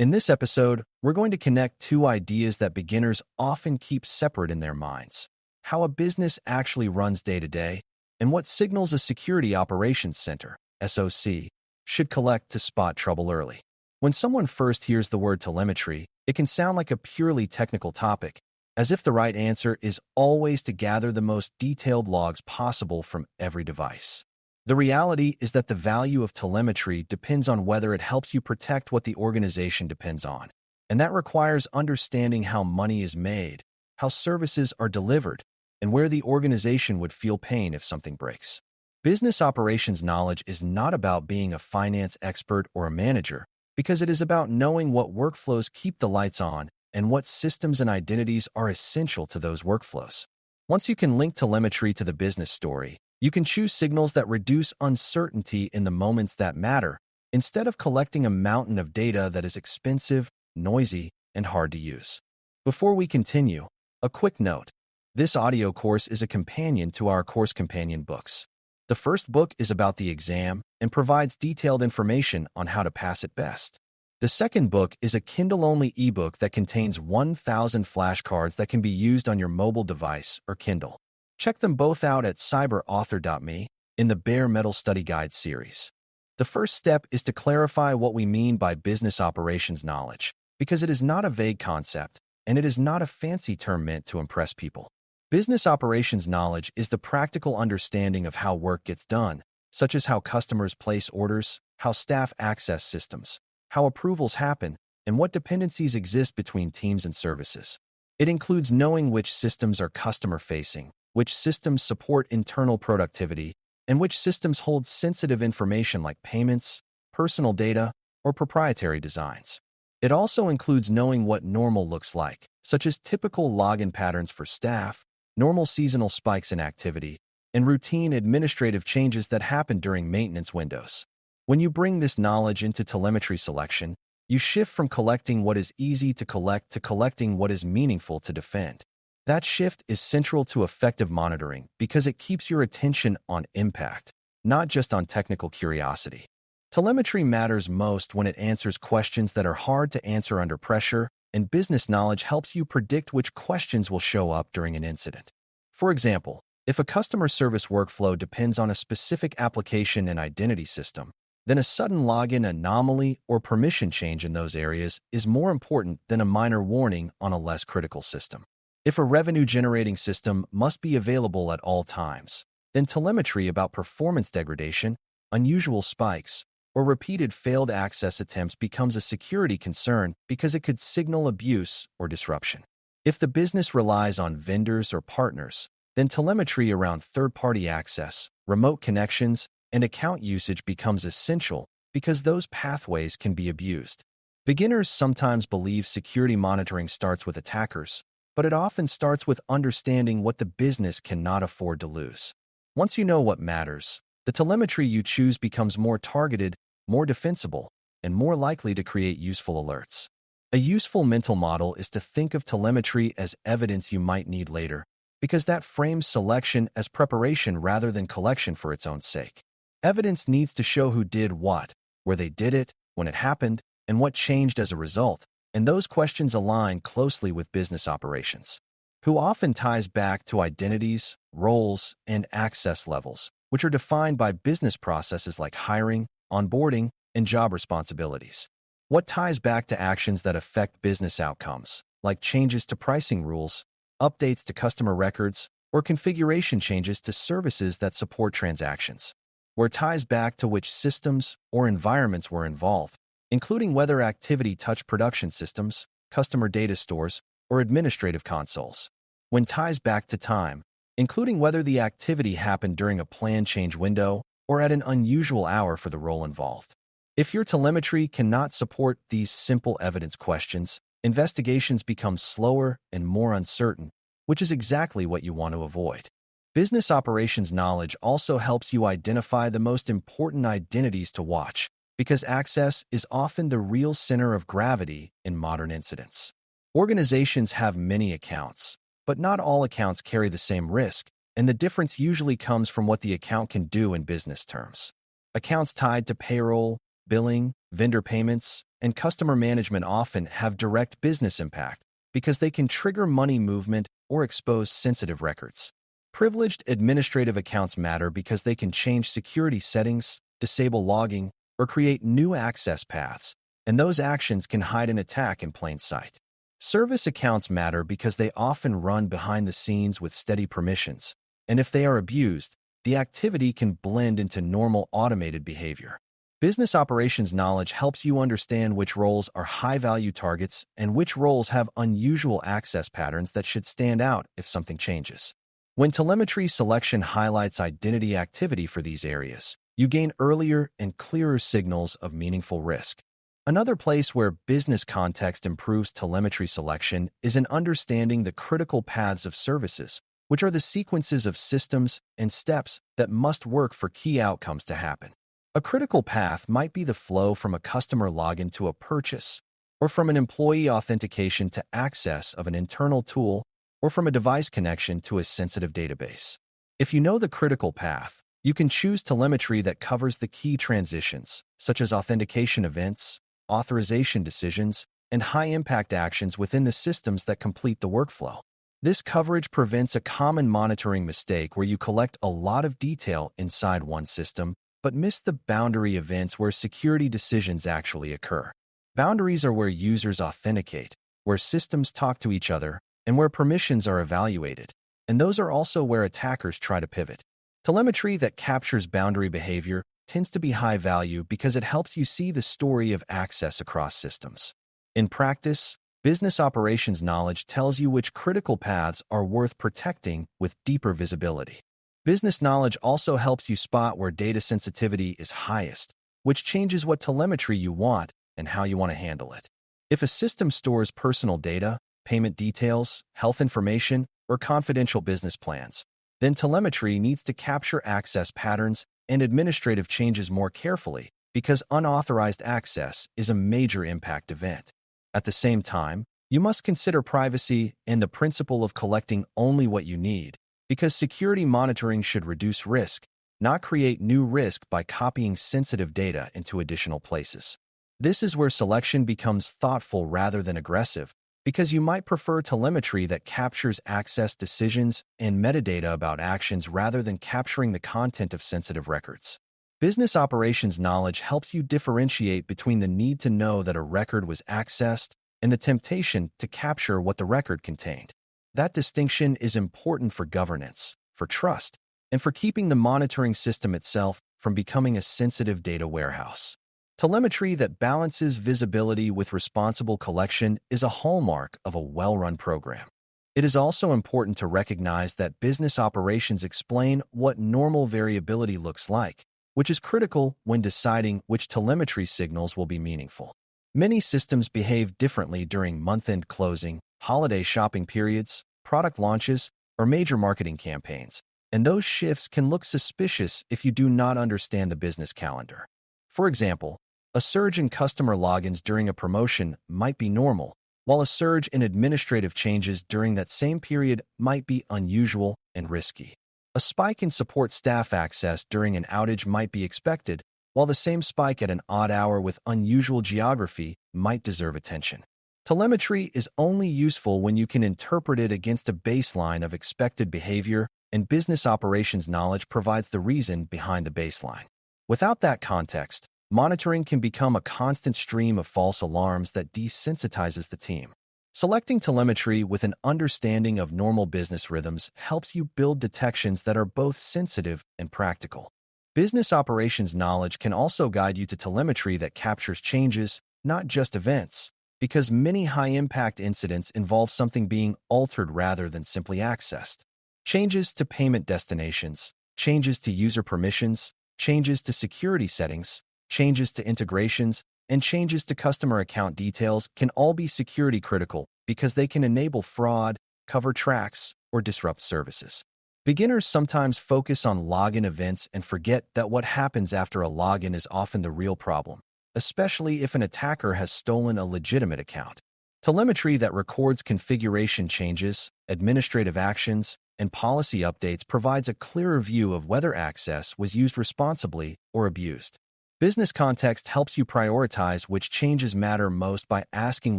In this episode, we're going to connect two ideas that beginners often keep separate in their minds: how a business actually runs day to day, and what signals a security operations center, SOC, should collect to spot trouble early. When someone first hears the word telemetry, it can sound like a purely technical topic, as if the right answer is always to gather the most detailed logs possible from every device. The reality is that the value of telemetry depends on whether it helps you protect what the organization depends on, and that requires understanding how money is made, how services are delivered, and where the organization would feel pain if something breaks. Business operations knowledge is not about being a finance expert or a manager, because it is about knowing what workflows keep the lights on and what systems and identities are essential to those workflows. Once you can link telemetry to the business story, you can choose signals that reduce uncertainty in the moments that matter, instead of collecting a mountain of data that is expensive, noisy, and hard to use. Before we continue, a quick note. This audio course is a companion to our course companion books. The first book is about the exam and provides detailed information on how to pass it best. The second book is a Kindle-only ebook that contains 1,000 flashcards that can be used on your mobile device or Kindle. Check them both out at cyber.author.me in the Bare Metal Study Guide series. The first step is to clarify what we mean by business operations knowledge, because it is not a vague concept, and it is not a fancy term meant to impress people. Business operations knowledge is the practical understanding of how work gets done, such as how customers place orders, how staff access systems, how approvals happen, and what dependencies exist between teams and services. It includes knowing which systems are customer-facing, which systems support internal productivity, and which systems hold sensitive information like payments, personal data, or proprietary designs. It also includes knowing what normal looks like, such as typical login patterns for staff, normal seasonal spikes in activity, and routine administrative changes that happen during maintenance windows. When you bring this knowledge into telemetry selection, you shift from collecting what is easy to collect to collecting what is meaningful to defend. That shift is central to effective monitoring because it keeps your attention on impact, not just on technical curiosity. Telemetry matters most when it answers questions that are hard to answer under pressure, and business knowledge helps you predict which questions will show up during an incident. For example, if a customer service workflow depends on a specific application and identity system, then a sudden login anomaly or permission change in those areas is more important than a minor warning on a less critical system. If a revenue-generating system must be available at all times, then telemetry about performance degradation, unusual spikes, or repeated failed access attempts becomes a security concern because it could signal abuse or disruption. If the business relies on vendors or partners, then telemetry around third-party access, remote connections, and account usage becomes essential because those pathways can be abused. Beginners sometimes believe security monitoring starts with attackers, but it often starts with understanding what the business cannot afford to lose. Once you know what matters, the telemetry you choose becomes more targeted, more defensible, and more likely to create useful alerts. A useful mental model is to think of telemetry as evidence you might need later, because that frames selection as preparation rather than collection for its own sake. Evidence needs to show who did what, where they did it, when it happened, and what changed as a result, and those questions align closely with business operations. Who often ties back to identities, roles, and access levels, which are defined by business processes like hiring, onboarding, and job responsibilities. What ties back to actions that affect business outcomes, like changes to pricing rules, updates to customer records, or configuration changes to services that support transactions. Where ties back to which systems or environments were involved, including whether activity touched production systems, customer data stores, or administrative consoles. When ties back to time, including whether the activity happened during a planned change window or at an unusual hour for the role involved. If your telemetry cannot support these simple evidence questions, investigations become slower and more uncertain, which is exactly what you want to avoid. Business operations knowledge also helps you identify the most important identities to watch, because access is often the real center of gravity in modern incidents. Organizations have many accounts, but not all accounts carry the same risk, and the difference usually comes from what the account can do in business terms. Accounts tied to payroll, billing, vendor payments, and customer management often have direct business impact because they can trigger money movement or expose sensitive records. Privileged administrative accounts matter because they can change security settings, disable logging, or create new access paths, and those actions can hide an attack in plain sight. Service accounts matter because they often run behind the scenes with steady permissions, and if they are abused, the activity can blend into normal automated behavior. Business operations knowledge helps you understand which roles are high-value targets and which roles have unusual access patterns that should stand out if something changes. When telemetry selection highlights identity activity for these areas, you gain earlier and clearer signals of meaningful risk. Another place where business context improves telemetry selection is in understanding the critical paths of services, which are the sequences of systems and steps that must work for key outcomes to happen. A critical path might be the flow from a customer login to a purchase, or from an employee authentication to access of an internal tool, or from a device connection to a sensitive database. If you know the critical path, you can choose telemetry that covers the key transitions, such as authentication events, authorization decisions, and high-impact actions within the systems that complete the workflow. This coverage prevents a common monitoring mistake where you collect a lot of detail inside one system, but miss the boundary events where security decisions actually occur. Boundaries are where users authenticate, where systems talk to each other, and where permissions are evaluated, and those are also where attackers try to pivot. Telemetry that captures boundary behavior tends to be high value because it helps you see the story of access across systems. In practice, business operations knowledge tells you which critical paths are worth protecting with deeper visibility. Business knowledge also helps you spot where data sensitivity is highest, which changes what telemetry you want and how you want to handle it. If a system stores personal data, payment details, health information, or confidential business plans, then telemetry needs to capture access patterns and administrative changes more carefully because unauthorized access is a major impact event. At the same time, you must consider privacy and the principle of collecting only what you need, because security monitoring should reduce risk, not create new risk by copying sensitive data into additional places. This is where selection becomes thoughtful rather than aggressive, because you might prefer telemetry that captures access decisions and metadata about actions rather than capturing the content of sensitive records. Business operations knowledge helps you differentiate between the need to know that a record was accessed and the temptation to capture what the record contained. That distinction is important for governance, for trust, and for keeping the monitoring system itself from becoming a sensitive data warehouse. Telemetry that balances visibility with responsible collection is a hallmark of a well-run program. It is also important to recognize that business operations explain what normal variability looks like, which is critical when deciding which telemetry signals will be meaningful. Many systems behave differently during month-end closing, holiday shopping periods, product launches, or major marketing campaigns, and those shifts can look suspicious if you do not understand the business calendar. For example, a surge in customer logins during a promotion might be normal, while a surge in administrative changes during that same period might be unusual and risky. A spike in support staff access during an outage might be expected, while the same spike at an odd hour with unusual geography might deserve attention. Telemetry is only useful when you can interpret it against a baseline of expected behavior, and business operations knowledge provides the reason behind the baseline. Without that context, monitoring can become a constant stream of false alarms that desensitizes the team. Selecting telemetry with an understanding of normal business rhythms helps you build detections that are both sensitive and practical. Business operations knowledge can also guide you to telemetry that captures changes, not just events, because many high-impact incidents involve something being altered rather than simply accessed. Changes to payment destinations, changes to user permissions, changes to security settings, changes to integrations, and changes to customer account details can all be security critical because they can enable fraud, cover tracks, or disrupt services. Beginners sometimes focus on login events and forget that what happens after a login is often the real problem, especially if an attacker has stolen a legitimate account. Telemetry that records configuration changes, administrative actions, and policy updates provides a clearer view of whether access was used responsibly or abused. Business context helps you prioritize which changes matter most by asking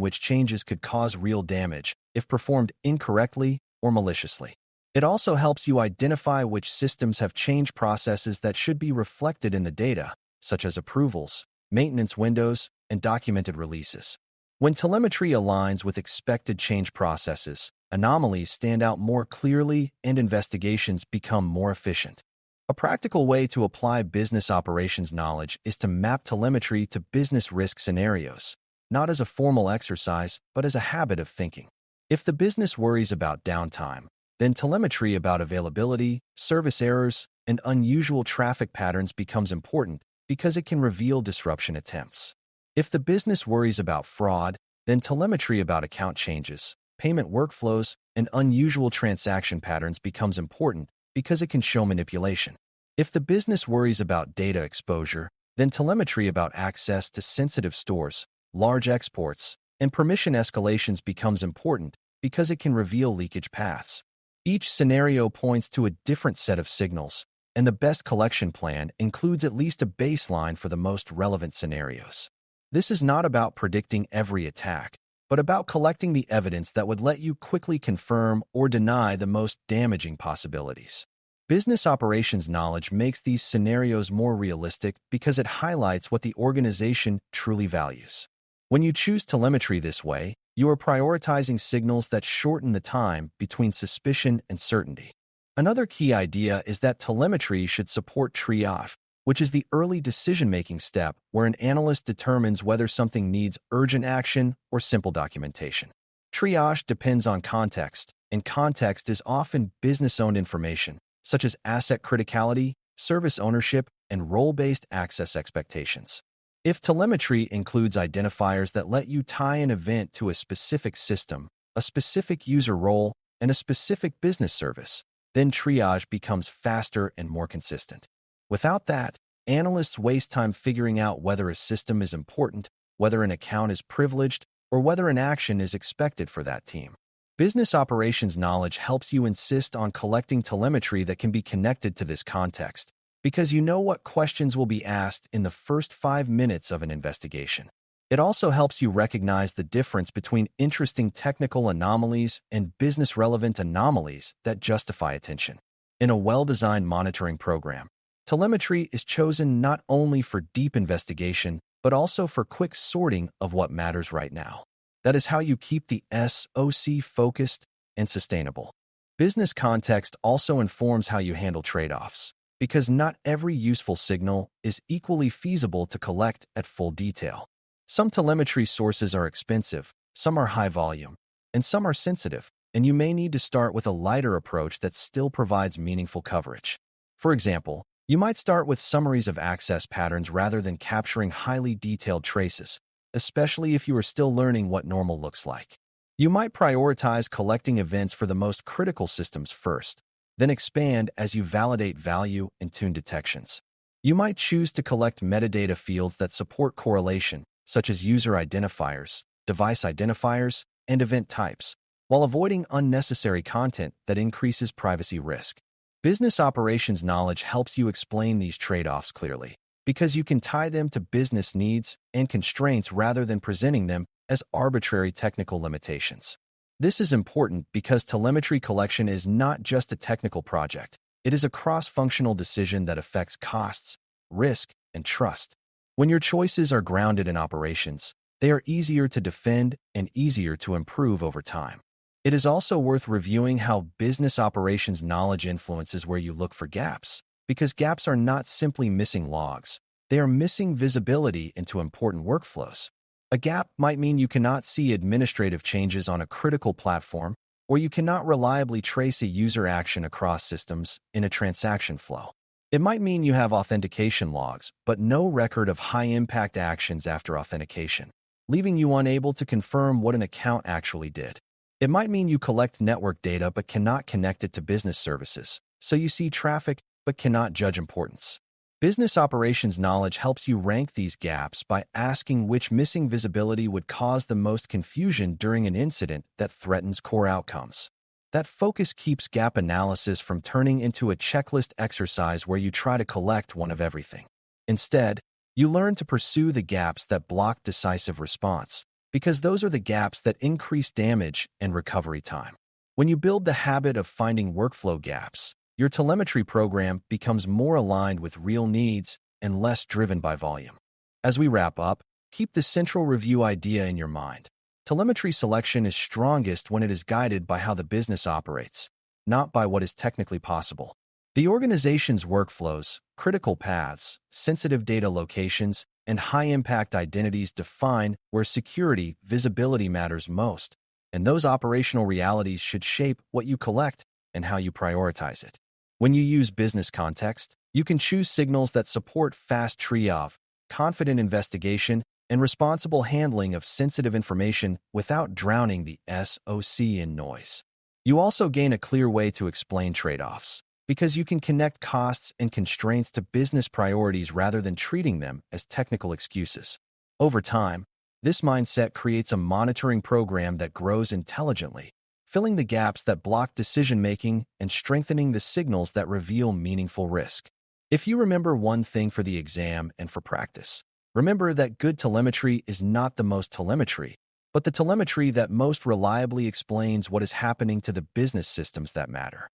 which changes could cause real damage if performed incorrectly or maliciously. It also helps you identify which systems have change processes that should be reflected in the data, such as approvals, maintenance windows, and documented releases. When telemetry aligns with expected change processes, anomalies stand out more clearly and investigations become more efficient. A practical way to apply business operations knowledge is to map telemetry to business risk scenarios, not as a formal exercise, but as a habit of thinking. If the business worries about downtime, then telemetry about availability, service errors, and unusual traffic patterns becomes important because it can reveal disruption attempts. If the business worries about fraud, then telemetry about account changes, payment workflows, and unusual transaction patterns becomes important because it can show manipulation. If the business worries about data exposure, then telemetry about access to sensitive stores, large exports, and permission escalations becomes important because it can reveal leakage paths. Each scenario points to a different set of signals, and the best collection plan includes at least a baseline for the most relevant scenarios. This is not about predicting every attack, but about collecting the evidence that would let you quickly confirm or deny the most damaging possibilities. Business operations knowledge makes these scenarios more realistic because it highlights what the organization truly values. When you choose telemetry this way, you are prioritizing signals that shorten the time between suspicion and certainty. Another key idea is that telemetry should support triage, which is the early decision-making step where an analyst determines whether something needs urgent action or simple documentation. Triage depends on context, and context is often business-owned information, such as asset criticality, service ownership, and role-based access expectations. If telemetry includes identifiers that let you tie an event to a specific system, a specific user role, and a specific business service, then triage becomes faster and more consistent. Without that, analysts waste time figuring out whether a system is important, whether an account is privileged, or whether an action is expected for that team. Business operations knowledge helps you insist on collecting telemetry that can be connected to this context, because you know what questions will be asked in the first 5 minutes of an investigation. It also helps you recognize the difference between interesting technical anomalies and business-relevant anomalies that justify attention. In a well-designed monitoring program, telemetry is chosen not only for deep investigation, but also for quick sorting of what matters right now. That is how you keep the SOC focused and sustainable. Business context also informs how you handle trade-offs, because not every useful signal is equally feasible to collect at full detail. Some telemetry sources are expensive, some are high volume, and some are sensitive, and you may need to start with a lighter approach that still provides meaningful coverage. For example, you might start with summaries of access patterns rather than capturing highly detailed traces, especially if you are still learning what normal looks like. You might prioritize collecting events for the most critical systems first, then expand as you validate value and tune detections. You might choose to collect metadata fields that support correlation, such as user identifiers, device identifiers, and event types, while avoiding unnecessary content that increases privacy risk. Business operations knowledge helps you explain these trade-offs clearly, because you can tie them to business needs and constraints rather than presenting them as arbitrary technical limitations. This is important because telemetry collection is not just a technical project. It is a cross-functional decision that affects costs, risk, and trust. When your choices are grounded in operations, they are easier to defend and easier to improve over time. It is also worth reviewing how business operations knowledge influences where you look for gaps, because gaps are not simply missing logs. They are missing visibility into important workflows. A gap might mean you cannot see administrative changes on a critical platform, or you cannot reliably trace a user action across systems in a transaction flow. It might mean you have authentication logs, but no record of high-impact actions after authentication, leaving you unable to confirm what an account actually did. It might mean you collect network data but cannot connect it to business services, so you see traffic but cannot judge importance. Business operations knowledge helps you rank these gaps by asking which missing visibility would cause the most confusion during an incident that threatens core outcomes. That focus keeps gap analysis from turning into a checklist exercise where you try to collect one of everything. Instead, You learn to pursue the gaps that block decisive response, because those are the gaps that increase damage and recovery time. When you build the habit of finding workflow gaps, your telemetry program becomes more aligned with real needs and less driven by volume. As we wrap up, keep the central review idea in your mind. Telemetry selection is strongest when it is guided by how the business operates, not by what is technically possible. The organization's workflows, critical paths, sensitive data locations, and high-impact identities define where security, visibility matters most, and those operational realities should shape what you collect and how you prioritize it. When you use business context, you can choose signals that support fast triage, confident investigation, and responsible handling of sensitive information without drowning the SOC in noise. You also gain a clear way to explain trade-offs, because you can connect costs and constraints to business priorities rather than treating them as technical excuses. Over time, this mindset creates a monitoring program that grows intelligently, filling the gaps that block decision-making and strengthening the signals that reveal meaningful risk. If you remember one thing for the exam and for practice, remember that good telemetry is not the most telemetry, but the telemetry that most reliably explains what is happening to the business systems that matter.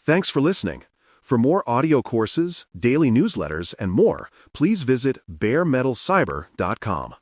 Thanks for listening. For more audio courses, daily newsletters, and more, please visit BareMetalCyber.com.